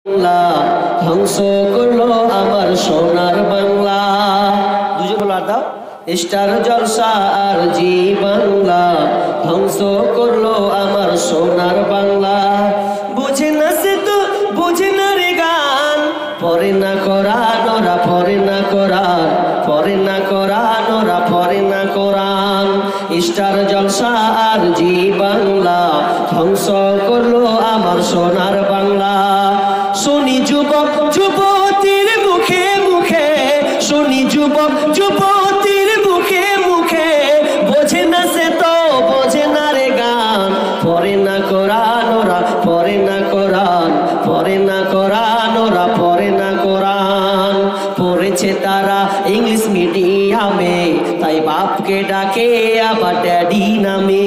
বাংলা ধ্বংস করলো আমার সোনার বাংলা। দুজন বলো আর দাও। স্টার জলসা আর জি বাংলা ধ্বংস করলো আমার সোনার বাংলা। বুঝে না সে তো বুঝে না রে গান, পরে না কোরআন ওরা পরে না কোরআন, পরে না কোরআন ওরা পরে না কোরআন। স্টার জলসা আর জি বাংলা ধ্বংস করলো আমার সোনার বাংলা। শুনি যুবক যুবতীর মুখে মুখে, শুনি যুবক যুবতীর মুখে মুখে, বোঝে না সে তো বোঝে না রে গান, পরে না কোরআন ওরা পরে না কোরআন, পরে না কোরআন ওরা পরে না কোরআন। পড়েছে তারা ইংলিশ মিডিয়ামে, তাই বাপকে ডাকে আবার ড্যাডি নামে।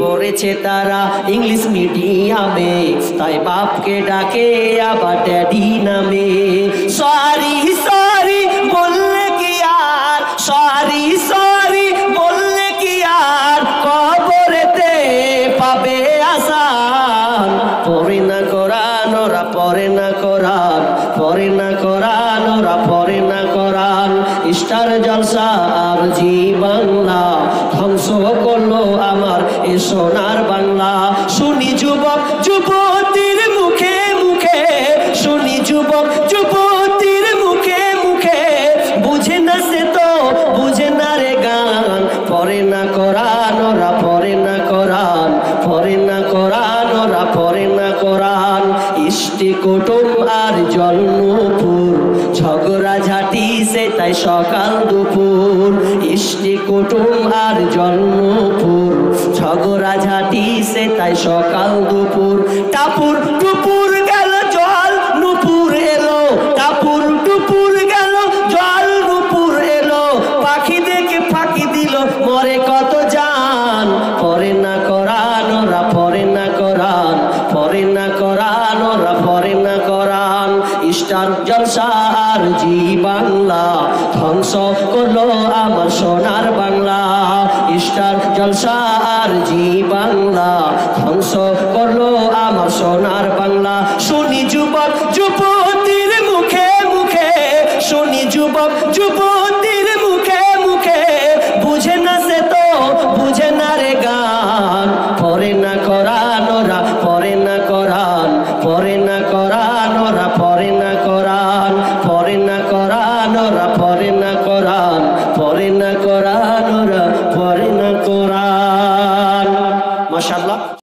পড়েছে তারা ইংলিশ মিডিয়ামে, তাই বাপকে ডাকে আবার ড্যাডি নামে। সরি সরি বললে কি আর, সরি সরি বললে কি আর, কবরেতে পাবে আসান। পড়ে না কোরআন ওরা পড়ে না কোরআন, পড়ে না কোরআন ওরা পড়ে না কোরআন। স্টার জলসা আর জি বাংলা ধ্বংস করলো আমার এ সোনার বাংলা। শুনি যুবক যুবতীর মুখে মুখে, শুনি যুবক যুবতীর মুখে মুখে, বুঝে না সে তো বুঝে না রে গান, পড়ে না কোরআন ওরা পড়ে না কোরআন, পড়ে না কোরআন ওরা পড়ে না কোরআন। ইষ্টি কুটুম আর জন্মপুর ঝগড়া ঝাঁটি সে তাই সকাল দুপুর। ইষ্টি কুটুম আর জন্মপুর ঝগড়া ঝাঁটি সে তাই সকাল দুপুর। টাপুর টুপুর গেল জল নুপুর এলো, টাপুর টুপুর গেল জল নুপুর এলো, পাখি দেখে ফাঁকি দিল মরে কত জান। পরে না কোরআন ওরা পরে না কোরআন, পরে না কোরআন ওরা পরে না কোরআন। স্টার জলসা আর জি বাংলা ধ্বংস করলো আমার সোনার বাংলা। স্টার জলসা আর জি বাংলা ধ্বংস করলো আমার সোনার